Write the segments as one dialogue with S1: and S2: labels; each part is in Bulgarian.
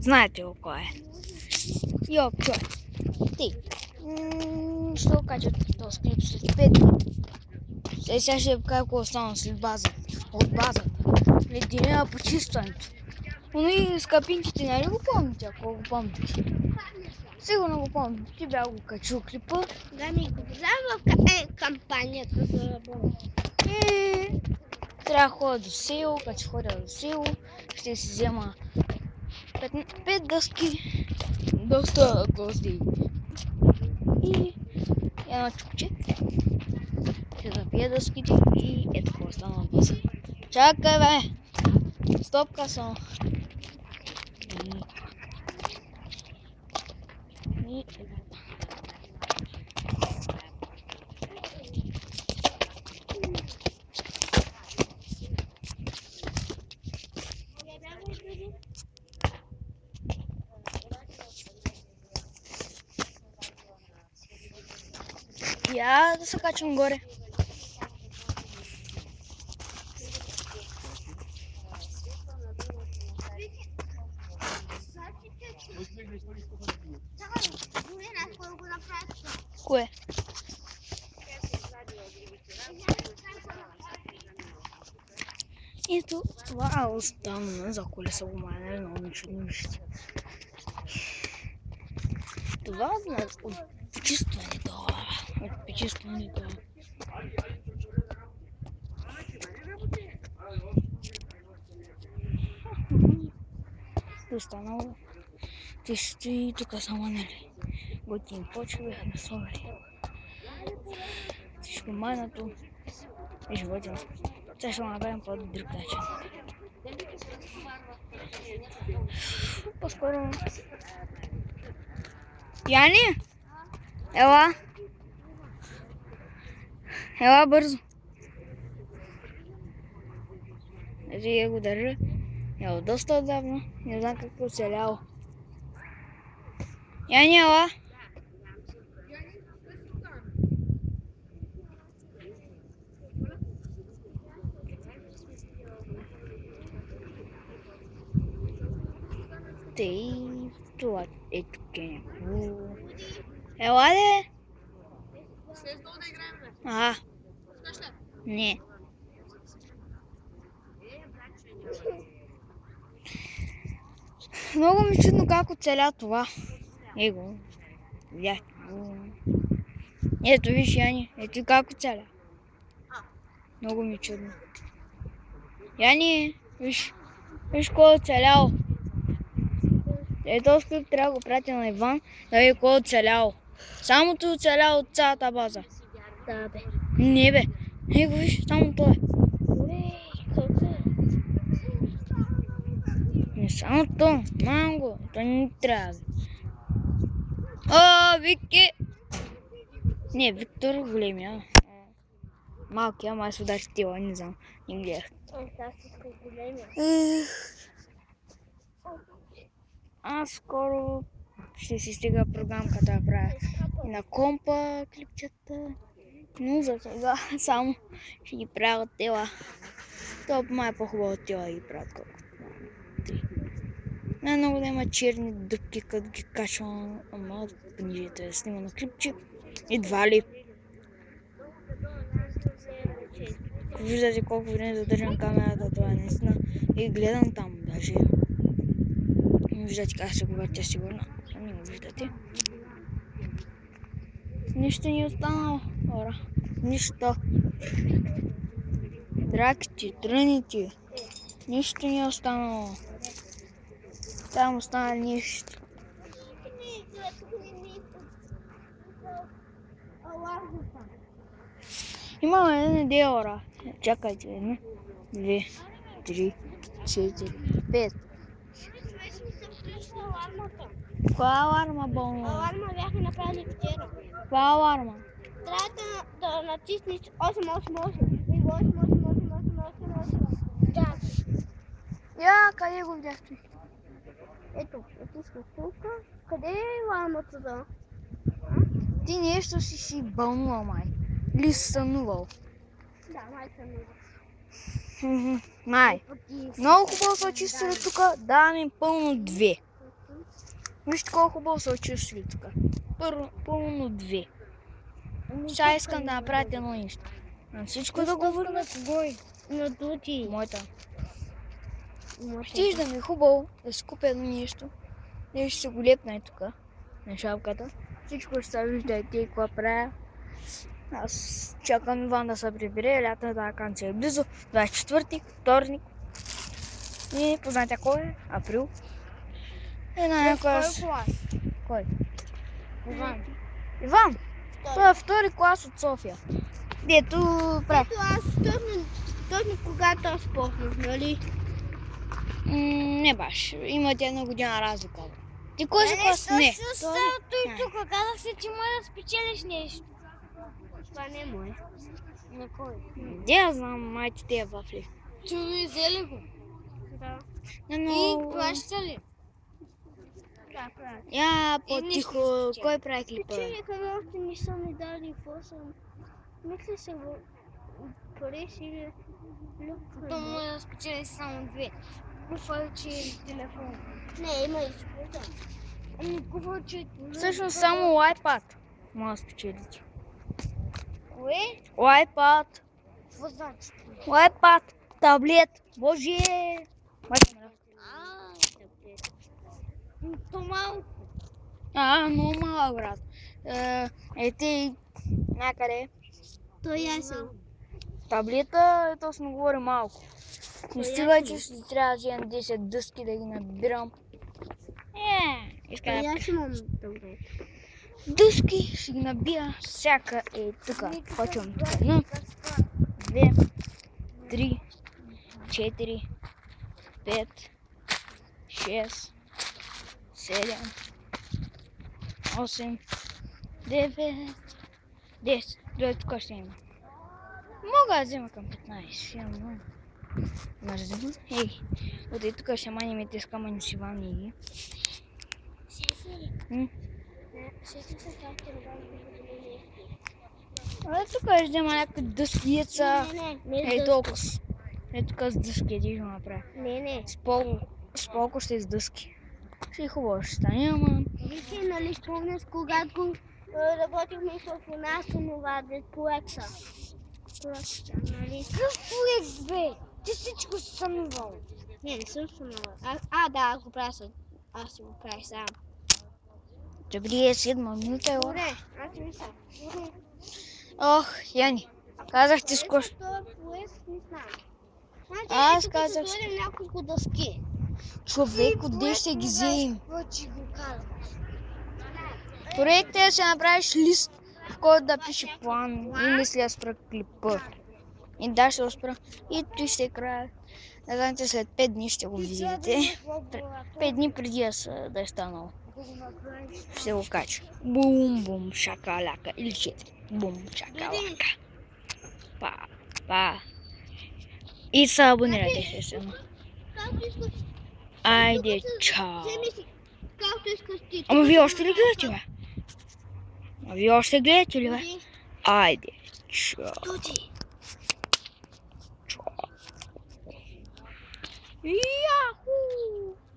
S1: Знаете го кой е. Йо, човек. Ти. Ще го качат този клип след 5 дни. Сега ще кажа какво остана след базата. От базата. След деня на почистването. И скъпинките, нали го помните, ако го помните? Сигурно го помните. Ти бях го качил клипа.
S2: Да, ми го взема в кампанията за работа.
S1: И трябва да ходя до село, като ще ходя до село, ще си взема 5 дъски, доста гвозди и едно чукче. Ще запия дъските и ето какво стана от база. Чакай бе! Стопка само. И я да се качвам горе. Кое? Ето това остана за колеса го майнали, много ми чудно вижте. Това от почистването. От почистването. Останало. Те стои тук само, нали? Готин почва на слагали. Всичко майнато и животинско. Сега ще го направим по друг начин. По-скоро... Яни? Ела? Ела бързо. Ето я го държа. Ела доста отдавна. Не знам какво оцеляло. Яни, ела? Това е тук някакво. Ела де?
S2: След долу да играем, бе.
S1: Ага.
S2: Скаш ли?
S1: Не. Много ми чудно как оцеля това. Его. Видяхте го. Ето виж, Яни. Ето как оцеля. Много ми чудно. Яни, виж. Виж кой е оцелял. Ето скрип трябва да го пратя на Иван, да види кой е оцелял. Само той оцелял от цялата база.
S2: Да, бе.
S1: Не бе. Его виж, само той. Не само то, манго, то не трябва. О, Вики! Не, Виктор големия. Малкия, май се удари тила, не знам. Не гледах.
S2: Аз искам големия.
S1: Аз скоро ще си стига програмката да правя и на компа клипчета. Но за сега само ще ги правя тела. Това май е по-хубаво тела да ги правят колкото. Най-много да има черни дупки, като ги качвам, ама понижите да снима на клипче. Едва ли. Ако виждате колко време задържам камерата, това е наистина. И гледам там даже. Виждате как се говорите сигурно. Не го виждате. Нищо не е останало, хора. Нищо. Драките, тръните. Нищо не е останало. Там остана нищо. Имаме една идея, хора. Чакайте, 1, 2, 3, 4, 5. Каква аларма, болно?
S2: Аларма бяха направили вчера.
S1: Каква аларма?
S2: Трябва да натиснеш 888. Да.
S1: Я, къде го видяхте?
S2: Ето, натискаш тук. Къде е алармата да?
S1: Ти нещо си бълнувал, май. Или си сънувал.
S2: Да, май сънувал.
S1: Май. Много хубаво се очистили тук. Давам им пълно 2. Вижте колко хубаво се чувствали тук. Пълно 2. Сега искам да направите едно нещо. На всичко да говорим.
S2: На Дути.
S1: Моята. Щеш да ми е хубаво да си купя едно нещо. Ние ще се го лепна и тук, на шапката. Всичко ще се виждате и какво правя. Аз чакам Иван да се прибере, лятната ваканция е близо. 24-ти, вторник. И познайте кой е? Април. Кой?
S2: Иван.
S1: Иван! Той е втори клас от София. Дето прави.
S2: Ето аз точно когато аз спохнах, нали?
S1: Не баш. Имате една година разлика. Ти кой си клас? Не.
S2: Той тук казах се, че може да спечелиш нещо. Това не е мое. На кой?
S1: Де я знам, майте тия вафли.
S2: Чули, взели го? Да.
S1: И
S2: плаща ли? Да, правя.
S1: Я по-тихо. Кой прави клипа?
S2: Печелиха още не са ми дали, какво съм. Мисля се го пари си люква. То може да спечели само 2. Куфа, че е телефон. Не, има и спорта. Ами куфа, че...
S1: Всъщност само iPad може да спечелите.
S2: Кое?
S1: iPad.
S2: Какво значи?
S1: iPad. Таблет. Боже!
S2: Таблет. То малко.
S1: Много малък, брат. Ти някъде.
S2: То е ясно.
S1: Таблета, точно говори малко. Не стига, че ще трябва да вземем 10 дъски да ги набирам.
S2: То аз имам таблет.
S1: Дъски ще ги набия всяка тук. Почвам тук. 1, 2, 3, 4, 5, 6, 7, 8, 9, 10. Дой тук ще има. Мога да взема към 15. Ще имам много. Мързим. Ей, отай тук ще маним тези камъни си вани ги. Тук ще взема някакви дъскиеца. Ей, толкова. Ей, тук с дъски ще направя.
S2: Не.
S1: С полко ще с дъски. Ще е хубаво, ще стане, ама...
S2: Вики, нали спомняш, когато работихме в една сунова по екса? Нали?
S1: Какъв екс, бе? Ти всичко си сънувал.
S2: Не съм сунова. Да, аз го правя сам. Аз си го правя сам.
S1: Добре, 7 минута е.
S2: Добре, аз си мисля.
S1: Ох, Яни, казах ти скоро. Аз казах...
S2: Ще сложим няколко дъски.
S1: Човек, отде ще ги вземем.
S2: Че го казваш.
S1: Проектът е да се направиш лист, в който да пише план и мисля да спра клипа. И да, ще го спра. И той ще е края. Не знаете, след 5 дни ще го видите. 5 дни преди да е станало. Ще го кача. Бум-бум, шакаляка. Или 4. Бум, шакалака. Па. И се абонирайте, естествено. Айде, чао. Ама вие още ли гледате, бе? Айде, чао.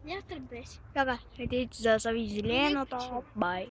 S2: Я тръбеш.
S1: Така, следите за да се види зеленото. Бай.